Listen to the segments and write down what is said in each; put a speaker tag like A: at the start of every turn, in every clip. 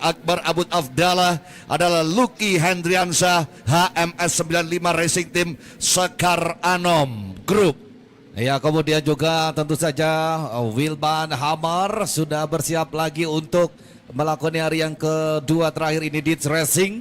A: Akbar Abud Afdallah adalah Lucky Hendriansyah HMS 95 Racing Team Sekar Anom Group.
B: Ya, kemudian juga tentu saja Wilban Hamar sudah bersiap lagi untuk melakukan hari yang kedua terakhir ini di Racing.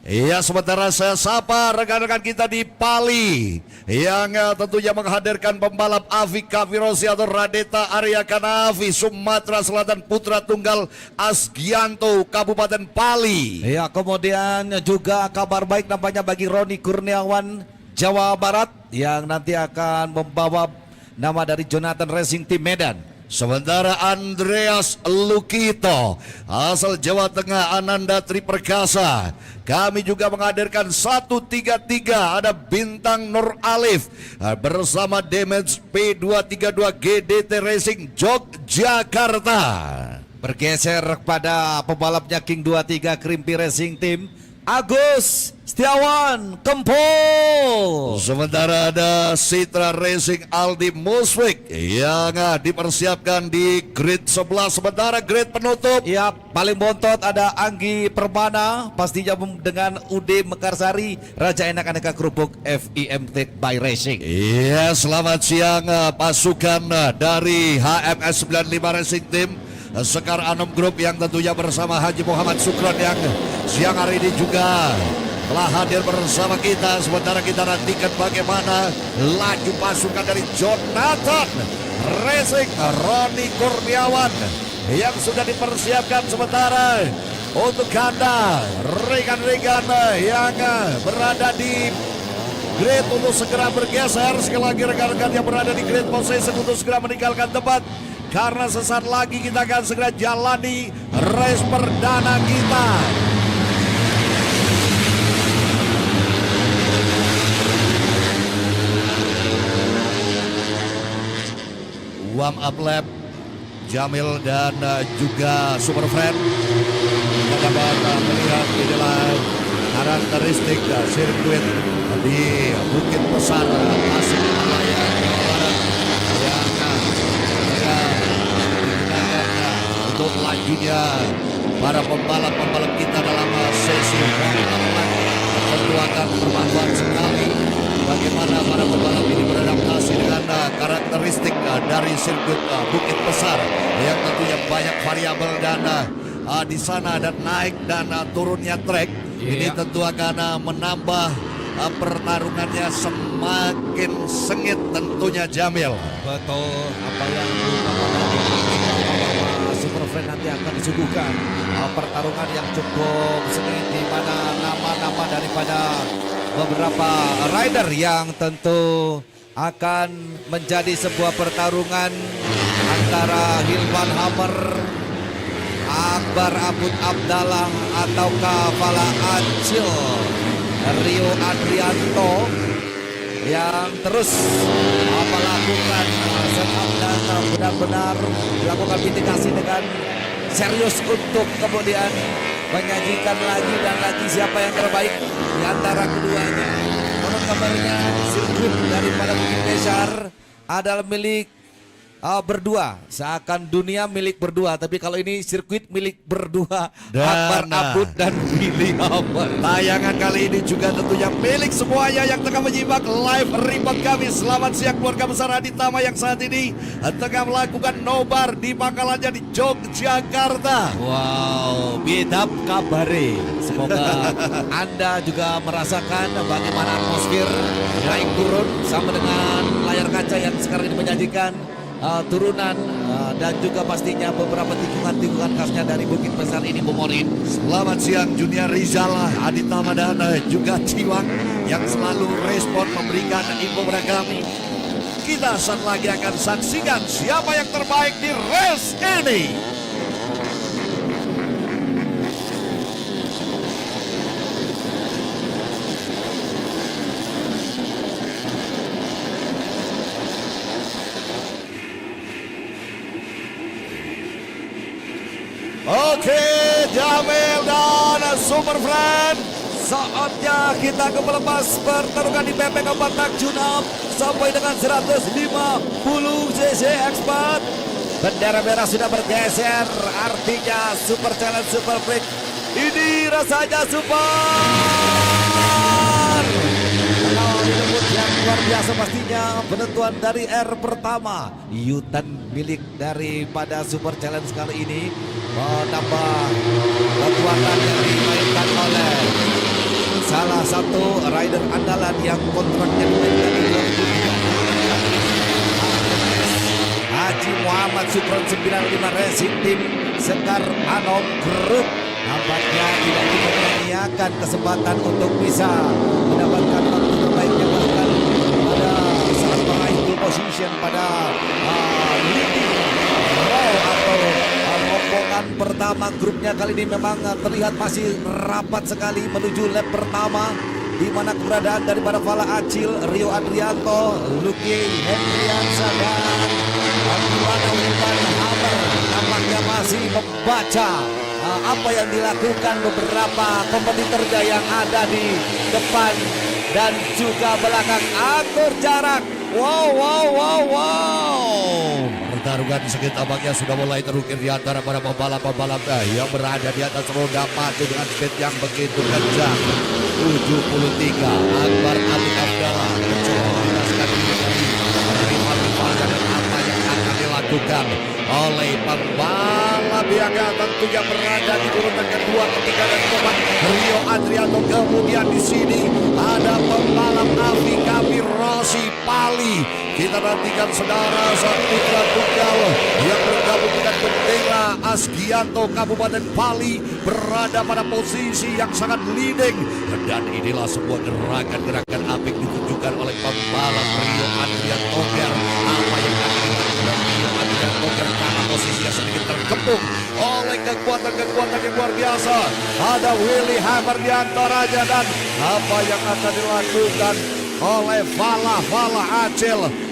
A: Ya, sementara saya sapa rekan-rekan kita di Pali yang tentunya menghadirkan pembalap Afika Virosi atau Radeta Arya Kanavi Sumatera Selatan Putra Tunggal Asgianto Kabupaten Pali.
B: Ya, kemudian juga kabar baik nampaknya bagi Roni Kurniawan Jawa Barat yang nanti akan membawa nama dari Jonathan Racing Team Medan.
A: Sementara Andreas Lukito asal Jawa Tengah Ananda Triperkasa. Kami juga menghadirkan 133 ada Bintang Nur Alif bersama Damage P232 GDT Racing Yogyakarta.
B: Bergeser pada pembalapnya King 23 Krimpi Racing Team Agus Setiawan Kempul.
A: Sementara ada Citra Racing Aldi Musfik yang dipersiapkan di grid 11. Sementara grid penutup,
B: ya, paling bontot ada Anggi Permana pastinya dengan UD Mekarsari Raja Enak Aneka Kerupuk FIMT by Racing.
A: iya, selamat siang pasukan dari HMS 95 Racing Team Sekar Anom Group yang tentunya bersama Haji Muhammad Sukron yang siang hari ini juga telah hadir bersama kita. Sementara kita nantikan bagaimana laju pasukan dari Jonathan Racing Roni Kurniawan yang sudah dipersiapkan. Sementara untuk Anda rekan-rekan yang berada di grid untuk segera bergeser. Sekali lagi rekan-rekan yang berada di grid position untuk segera meninggalkan tempat, karena sesaat lagi kita akan segera jalani race perdana kita. Warm up lap Jamil dan juga Super Friend. Kita dapat melihat inilah karakteristik sirkuit di Bukit Besar Tasik Malaya, Jawa Barat yang untuk lajunya para pembalap-pembalap kita dalam sesi tentu akan bermanfaat sekali bagaimana para pembalap ini beradaptasi dengan karakteristik dari sirkuit Bukit Besar yang tentunya banyak variabel dan di sana ada naik dan turunnya trek. Ini tentu akan menambah pertarungannya semakin sengit tentunya, Jamil.
B: Betul, apa yang Super Friend nanti akan disuguhkan pertarungan yang cukup sengit di mana nama-nama daripada beberapa rider yang tentu akan menjadi sebuah pertarungan antara Hilman Hammer, Akbar Abud Abdallah ataukah Fala Acil Rio Adrianto yang terus melakukan setup dan benar-benar melakukan mitigasi dengan serius untuk kemudian menyajikan lagi dan lagi siapa yang terbaik di antara keduanya. Menurut kabarnya sirkuit daripada Bukit Besar adalah milik berdua, seakan dunia milik berdua, tapi kalau ini sirkuit milik berdua, Akbar Abud dan Billy Hammer.
A: Tayangan kali ini juga tentunya milik semuanya yang tengah menyimak live report kami. Selamat siang keluarga besar Aditama yang saat ini tengah melakukan nobar di pangkalannya di Yogyakarta.
B: Wow, bidap kabare. Semoga Anda juga merasakan bagaimana atmosfer naik turun sama dengan layar kaca yang sekarang ini menyajikan turunan dan juga pastinya beberapa tikungan-tikungan khasnya dari Bukit Besar ini, Bu Morin.
A: Selamat siang Junior Rizal, Aditama dan juga Ciwang yang selalu respon memberikan info kepada kami. Kita saat lagi akan saksikan siapa yang terbaik di race ini. Oke, Jamil dan Super Friend,
B: saatnya kita akan melepas pertarungan di PP Kabupaten Junam sampai dengan 150 cc expert. Bendera merah sudah bergeser, artinya Super Challenge Super Freak ini rasanya super. Kalau disebut yang luar biasa pastinya penentuan dari R pertama, U-turn milik daripada Super Challenge kali ini menambah kekuatan yang dimainkan oleh salah satu rider andalan yang kontraknya dimainkan di 2003. Haji Muhammad Sukron 95 Racing Team Sekar Anom Group nampaknya tidak menyia-nyiakan kesempatan untuk bisa mendapatkan waktu terbaiknya bahkan pada saat meraih pole position pada leading row atau rombongan pertama grupnya kali ini memang terlihat masih rapat sekali menuju lap pertama, di mana keberadaan daripada Fala Acil, Rio Adrianto, Lucky Hendriansa dan Abdullah Wilman Hammer nampaknya masih membaca apa yang dilakukan beberapa kompetitornya yang ada di depan dan juga belakang. Atur jarak. Wow.
A: Pertarungan sengit tampaknya sudah mulai terukir di antara para pembalap-pembalap yang berada di atas roda maju dengan speed yang begitu kencang. 73 Akbar Abid Abdallah mencoba melintaskan diri dari rival-rivalnya dan apa yang akan dilakukan oleh pembalap yang tentunya berada di urutan kedua, ketiga dan keempat. Rio Adriano, kemudian di sini ada pembalap Avi Kabir Rossi Pali. Kita nantikan saudara sang putra tunggal yang bergabung dengan bendera Asgianto Kabupaten Pali berada pada posisi yang sangat leading, dan inilah sebuah gerakan-gerakan apik ditunjukkan oleh pembalap Rio Adrian Toger. Apa yang akan dilakukan Rio Adrian Toger karena posisinya sedikit terkepung oleh kekuatan-kekuatan yang luar biasa. Ada Willy Hammer di antaranya, dan apa yang akan dilakukan oleh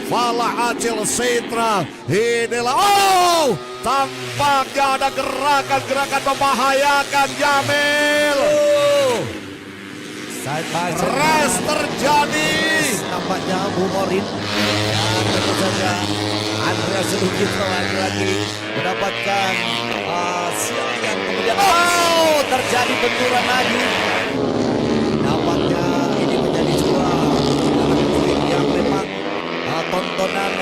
A: Fala Acil Setra. Inilah tampaknya ada gerakan-gerakan membahayakan Jamil.
B: Side by side
A: Race terjadi.
B: nampaknya Bumorin dan tentu saja Andreas Lugito lagi-lagi mendapatkan sial yang kemudian terjadi benturan lagi. Nampaknya ini menjadi sebuah yang memang tontonan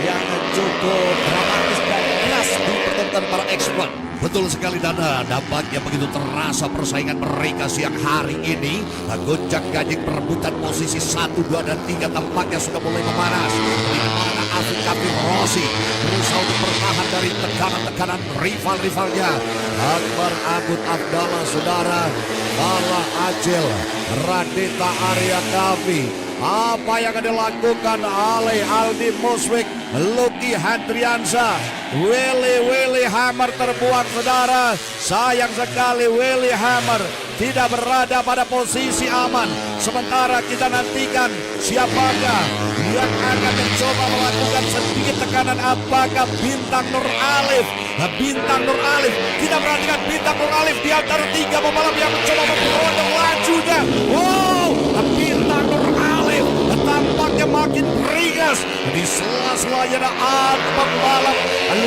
B: yang cukup dramatis dan keras dipertontonkan para expert.
A: Betul sekali, Dana. Dampaknya begitu terasa persaingan mereka siang hari ini. Gonjang ganjing perebutan posisi 1, 2, dan 3 tampaknya sudah mulai memanas. Di mana Afi Kabir Rossi berusaha untuk bertahan dari tekanan-tekanan rival-rivalnya. Akbar Abud Abdallah, saudara, Fala Acil, Radita Arya Kavi. Apa yang akan dilakukan oleh Aldi Muswik, Lucky Hendriansa, Willy Hammer terbuang, saudara. Sayang sekali Willy Hammer tidak berada pada posisi aman. Sementara kita nantikan siapakah yang akan mencoba melakukan sedikit tekanan. Apakah Bintang Nur Alif? Bintang Nur Alif, kita perhatikan Bintang Nur Alif di antara 3 pembalap yang mencoba memperondong lajunya. Bintang Nur Alif tampaknya makin beringas di sela-selanya pembalap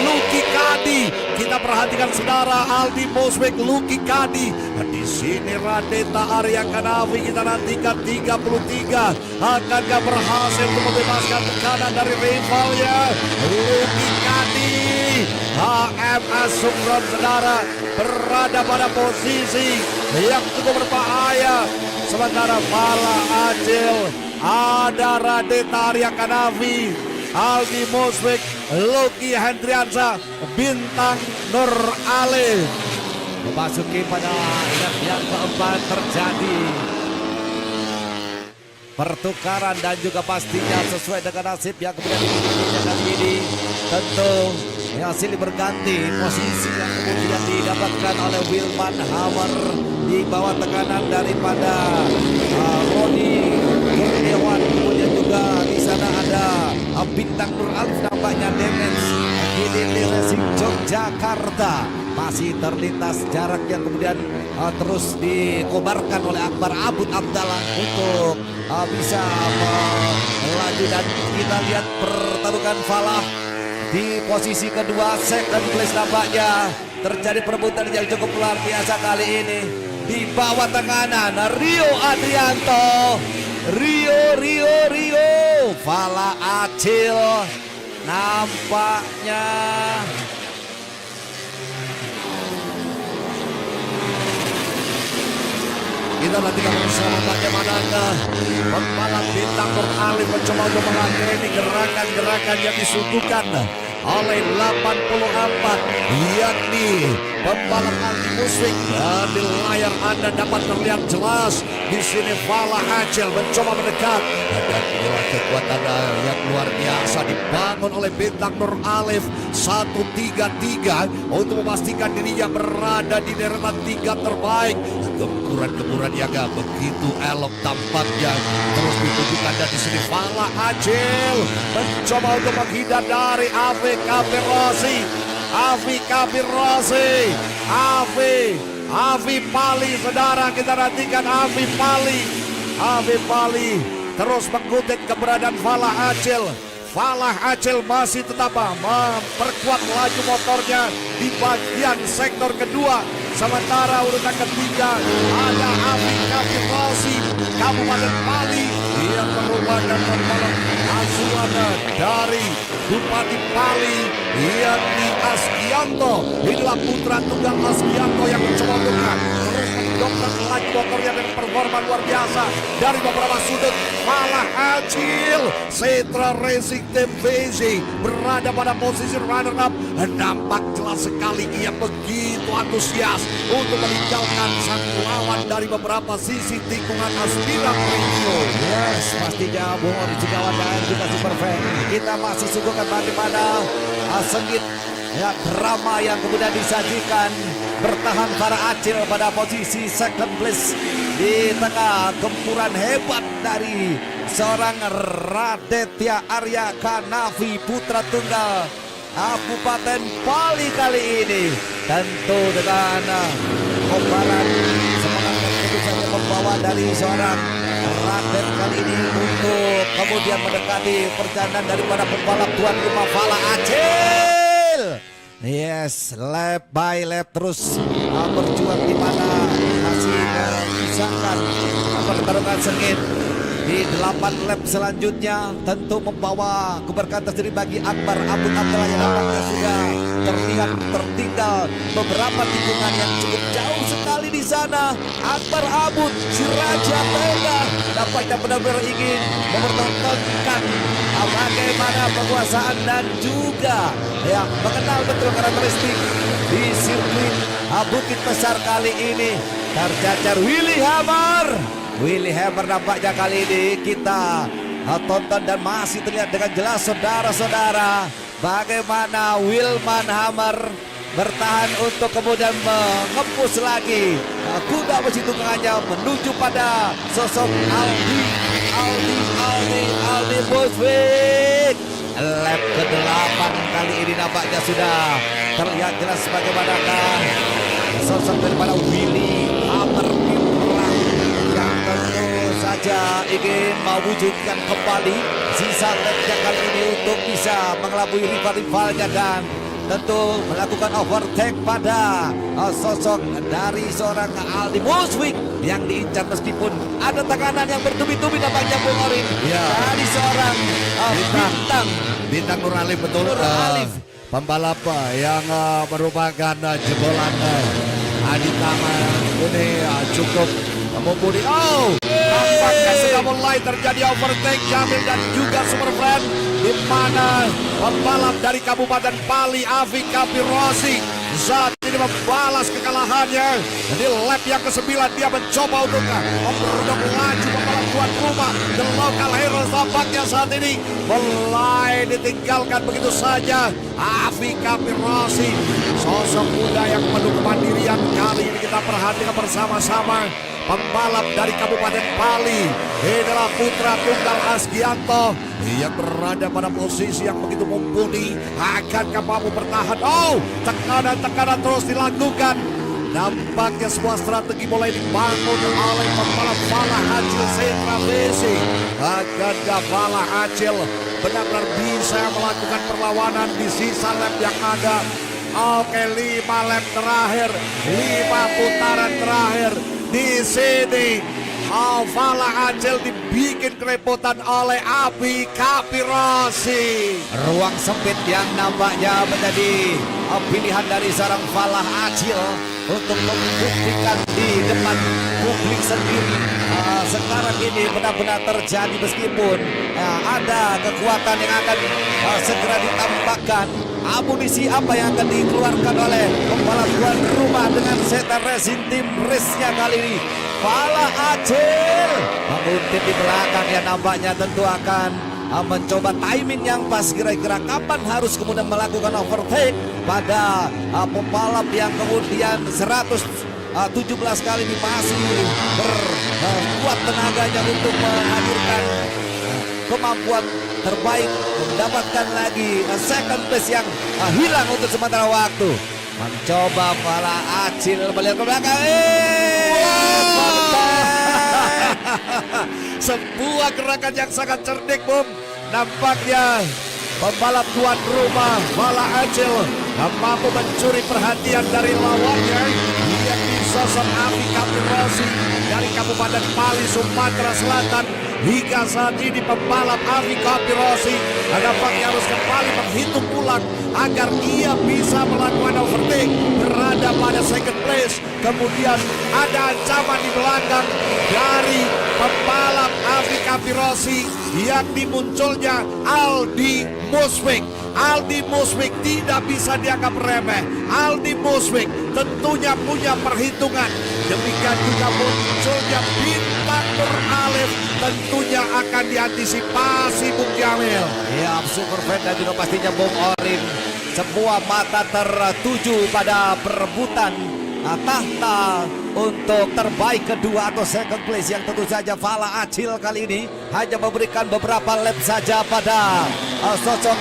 A: Lucky Kadi. Kita perhatikan saudara, Aldi Muswik, Lucky Kadi. Di sini Radeta Arya Kanavi, kita nantikan 33 akankah berhasil untuk membebaskan tekanan dari rivalnya Lucky Kadi. HMS Sukron, saudara, berada pada posisi yang cukup berbahaya. Sementara Fala Acil, ada Radeta Arya Kanavi, Aldi Muswik, Lucky Hendriansa, Bintang Nur Ali. Memasuki pada lap yang keempat terjadi pertukaran dan juga pastinya sesuai dengan nasib yang kemudian dimilikinya kali ini. Tentu hasil berganti posisi yang kemudian didapatkan oleh Wilman Hammer di bawah tekanan daripada Roni Kurniawan. Kemudian juga di sana ada Bintang Nur Alif, nampaknya Demens GDT Racing Yogyakarta. Masih terlintas jarak yang kemudian terus dikobarkan oleh Akbar Abud Abdallah untuk bisa melaju, dan kita lihat pertarungan Falah
B: di posisi kedua, second place nampaknya terjadi perebutan yang cukup luar biasa kali ini. Di bawah tekanan Rio Adrianto, Rio Fala Acil nampaknya
A: kita nantikan bersama bagaimana pembalap bintang Nuralif mencoba untuk meladeni gerakan-gerakan yang disuguhkan oleh 84, yakni pembalap Aldi Musrik. Dan di layar Anda dapat terlihat jelas di sini Fala Acil mencoba mendekat, dan inilah kekuatan yang luar biasa dibangun oleh bintang Nuralif 133 untuk memastikan dirinya berada di deretan 3 terbaik. Gempuran-gempuran yang gak begitu elok tampaknya terus ditunjukkan, dan di sini Fala Acil mencoba untuk menghindar dari Avi Pali. Saudara, kita nantikan Avi Pali terus mengikuti keberadaan Fala Acil. Fala Acil masih tetap memperkuat laju motornya di bagian sektor kedua. Sementara urutan ketiga ada Avi Kapirosi Kabupaten Pali yang merupakan pembalap asuhan dari Bupati Pali, yakni Askianto. Inilah putra tunggal Askianto yang mencoba untuk terus mendongkrak laju motornya dengan performa luar biasa dari beberapa sudut. Fala Acil, Setra Racing Team VZ berada pada posisi runner up. Nampak jelas sekali ia begitu antusias untuk meninggalkan sang lawan dari beberapa sisi tikungan Aspira Premio.
B: yes, pastinya Bung Ori Cigawan dan juga Superfan. Kita masih suguhkan bagaimana sengit ya drama yang kemudian disajikan. Bertahan para Acil pada posisi second place di tengah gempuran hebat dari seorang Raditya Arya Kanavi, putra tunggal Kabupaten Pali kali ini. Tentu dengan kobaran semangat dan keputusan yang membawa dari seorang Raden kali ini untuk kemudian mendekati perjalanan daripada pembalap tuan rumah Fala Acil. Yes, lap by lap terus berjuang di mana masih menyisakan pertarungan sengit. Di 8 lap selanjutnya tentu membawa keberkahan tersendiri bagi Akbar Abud Abdullah yang nampaknya sudah terlihat tertinggal beberapa tikungan yang cukup jauh sekali di sana. Akbar Abud, si Raja Tenda, nampaknya benar-benar ingin mempertontonkan bagaimana penguasaan dan juga yang mengenal betul karakteristik di sirkuit Bukit Besar kali ini. Terjajar Willy Hammer nampaknya kali ini kita tonton dan masih terlihat dengan jelas saudara-saudara bagaimana Wilman Hammer bertahan untuk kemudian mengepus lagi kuda besi tunggangannya menuju pada sosok Aldi Boswik. Lap ke-8 kali ini nampaknya sudah terlihat jelas bagaimana sosok daripada Willy Hammer yang tentu saja ingin mewujudkan kembali sisa lapnya kali ini untuk bisa mengelabui rival-rivalnya dan tentu melakukan overtake pada sosok dari seorang Aldi Boswik yang diincar meskipun ada tekanan yang bertubi-tubi nampaknya Bung Orin dari seorang
A: bintang Nuralif, betul.
B: Nuralif.
A: Pembalap yang merupakan jebolan Aditama ini cukup mumpuni. Nampaknya sudah mulai terjadi overtake Jamil dan juga Superfan, di mana pembalap dari Kabupaten Pali Avi Kapirosi saat ini membalas kekalahannya. Di lap yang ke-9 dia mencoba untuk memperuduk laju pembalap tuan rumah The Local Heroes. Tampaknya saat ini mulai ditinggalkan begitu saja Avi Kapirosi, sosok muda yang penuh kemandirian. Kali ini kita perhatikan bersama-sama pembalap dari Kabupaten Pali. Inilah putra tunggal Askianto yang berada pada posisi yang begitu mumpuni. Akankah mampu bertahan? Tekanan terus dilakukan. Nampaknya sebuah strategi mulai dibangun oleh pembalap Fala Acil Setra Besi. Akankah Fala Acil benar-benar bisa melakukan perlawanan di sisa lap yang ada. Oke, 5 lap terakhir, 5 putaran terakhir. Di sini Fala Acil dibikin kerepotan oleh Abi Kapirossi.
B: Ruang sempit yang nampaknya menjadi pilihan dari seorang Falah Acil untuk membuktikan di depan publik sendiri. Sekarang ini benar-benar terjadi meskipun ada kekuatan yang akan segera ditampakkan. Amunisi apa yang akan dikeluarkan oleh pembalap tuan rumah dengan Setan Racing Team race-nya kali ini. Falah Acil menguntit di belakang yang nampaknya tentu akan mencoba timing yang pas, kira-kira kapan harus kemudian melakukan overtake pada pembalap yang kemudian 117 kali ini masih berkuat tenaganya untuk menghadirkan kemampuan terbaik, mendapatkan lagi second place yang hilang untuk sementara waktu. Mencoba Falah Acil melihat ke belakang.
A: Sebuah gerakan yang sangat cerdik, Bung. Nampaknya pembalap tuan rumah Falah Acil mampu mencuri perhatian dari lawannya. Dia disosok Abi Kapirossi dari Kabupaten Pali, Sumatera Selatan. Hingga saat ini pembalap Abi Kapirossi nampaknya harus kembali menghitung ulang agar ia bisa melakukan overtake, berada pada second place. Kemudian ada ancaman di belakang dari pembalap Abi Kapirossi yang dimunculnya Aldi Muswik. Aldi Muswik tidak bisa dianggap remeh. Aldi Muswik tentunya punya perhitungan. Demikian juga munculnya Bintang Nur Alif tentunya akan diantisipasi Bung Jamil.
B: Ya, Super Fan dan juga pastinya Bung Orin. Sebuah mata tertuju pada perebutan tahta untuk terbaik kedua atau second place yang tentu saja Falah Acil kali ini hanya memberikan beberapa lap saja pada sosok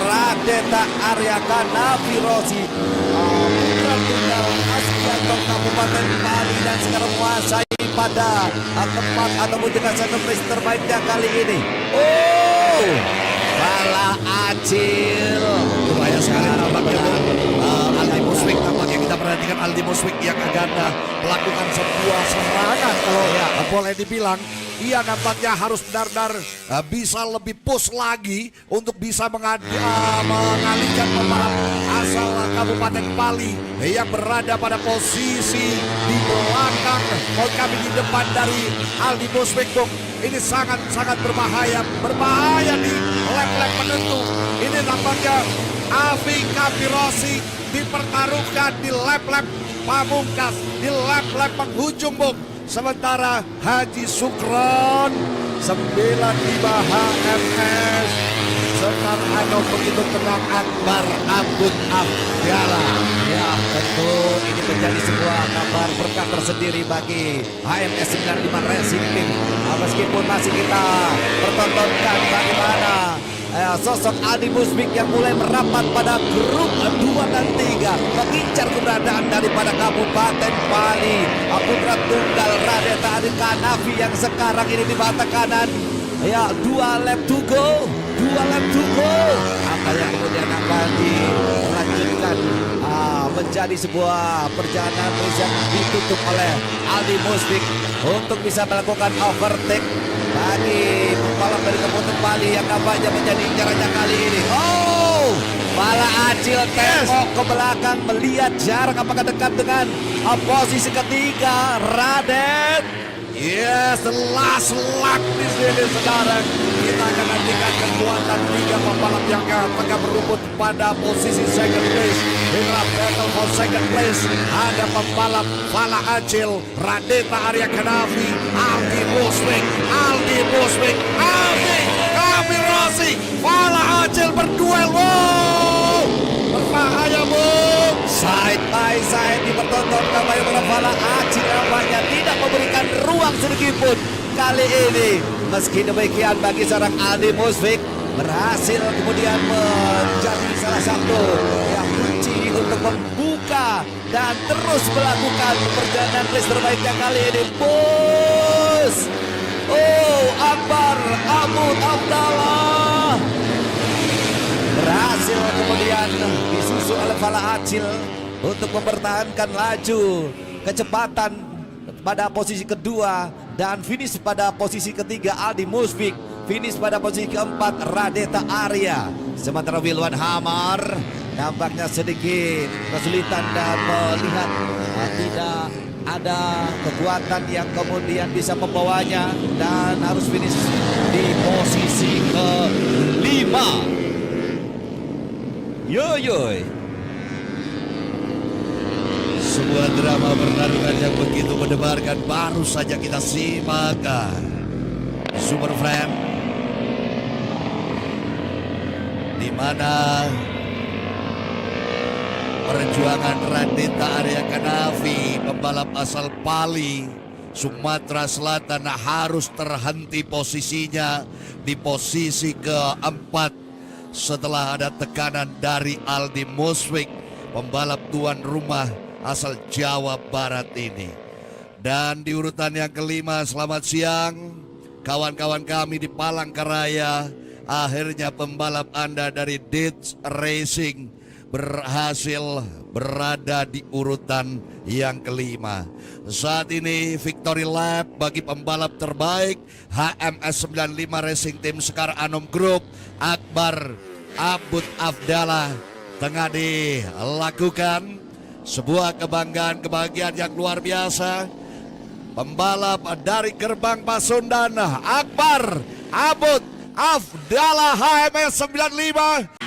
B: Radeta Aryaka Nafirossi, putra tunggal asli Kabupaten Pali dan sekarang menguasai pada tempat ataupun juga second place terbaiknya kali ini. Falah Acil
A: Lumayan sekali tampaknya Aldi Muswik. Tampaknya kita perhatikan Aldi Muswik yang akan melakukan sebuah serangan. Kalau boleh dibilang, ia nampaknya harus benar-benar bisa lebih push lagi untuk bisa mengalihkan pembalap asal Kabupaten Pali yang berada pada posisi di belakang. Kalau kami di depan dari Aldi Muswik, Bung, ini sangat-sangat berbahaya di lap-lap penentu. Ini nampaknya Abi Kapirossi dipertaruhkan di lap-lap pamungkas, di lap-lap penghujung, Bung. Sementara Haji Sukron 95 HMS Sekar Anom begitu tenang Akbar Abdul Abdiala.
B: Ya, tentu ini menjadi sebuah kabar berkah tersendiri bagi HMS 95 Racing Team. Meskipun masih kita pertontonkan bagaimana sosok Aldi Muswik yang mulai merapat pada grup 2 dan 3 mengincar keberadaan daripada Kabupaten Pali. Putra tunggal Radeta Aryaka Nafi yang sekarang ini di mata kanan. Ya, 2 lap to go. Apa yang kemudian akan dilanjutkan menjadi sebuah perjalanan race yang ditutup oleh Aldi Muswik untuk bisa melakukan overtake bagi pembalap dari Kabupaten Pali yang nampaknya menjadi incarannya kali ini. Falah Acil tengok ke belakang melihat jarak apakah dekat dengan posisi ketiga Raden.
A: Yes, the last lap di sini sekarang. Kita akan nantikan kekuatan 3 pembalap yang tengah berebut pada posisi second place. Di battle for second place ada pembalap Falah Acil, Radeta Aryaka Nafi, Aldi Muswik, Abi Kapirossi, Falah Acil berduel. Berbahaya, Bung.
B: Side by side dipertontonkan bagaimana Falah Acil nampaknya tidak memberikan ruang sedikit pun kali ini. Meski demikian bagi seorang Aldi Muswik berhasil kemudian menjadi salah satu yang kunci untuk membuka dan terus melakukan perjalanan race terbaiknya kali ini, bos. Akbar Abdul Abdallah berhasil kemudian disusul oleh Fala Acil untuk mempertahankan laju kecepatan pada posisi kedua dan finish pada posisi ketiga. Aldi Musfik finish pada posisi keempat. Radeta Arya, sementara Wilwan Hamar nampaknya sedikit kesulitan dan melihat tidak ada kekuatan yang kemudian bisa membawanya dan harus finish di posisi kelima. Yoyoy,
A: Sebuah drama pertarungan yang begitu mendebarkan baru saja kita simak. Super Friend, di mana perjuangan Radeta Arya Kanafi, pembalap asal Pali, Sumatera Selatan, harus terhenti posisinya di posisi keempat setelah ada tekanan dari Aldi Musfik, pembalap tuan rumah asal Jawa Barat ini. Dan di urutan yang kelima, selamat siang kawan-kawan kami di Palangkaraya. Akhirnya pembalap Anda dari Ditch Racing berhasil berada di urutan yang kelima. Saat ini victory lap bagi pembalap terbaik HMS 95 Racing Team Sekar Anom Group, Akbar Abud Afdallah, tengah dilakukan. Sebuah kebanggaan, kebahagiaan yang luar biasa. Pembalap dari Gerbang Pasundan, Akbar Abud Afdallah HMS 95.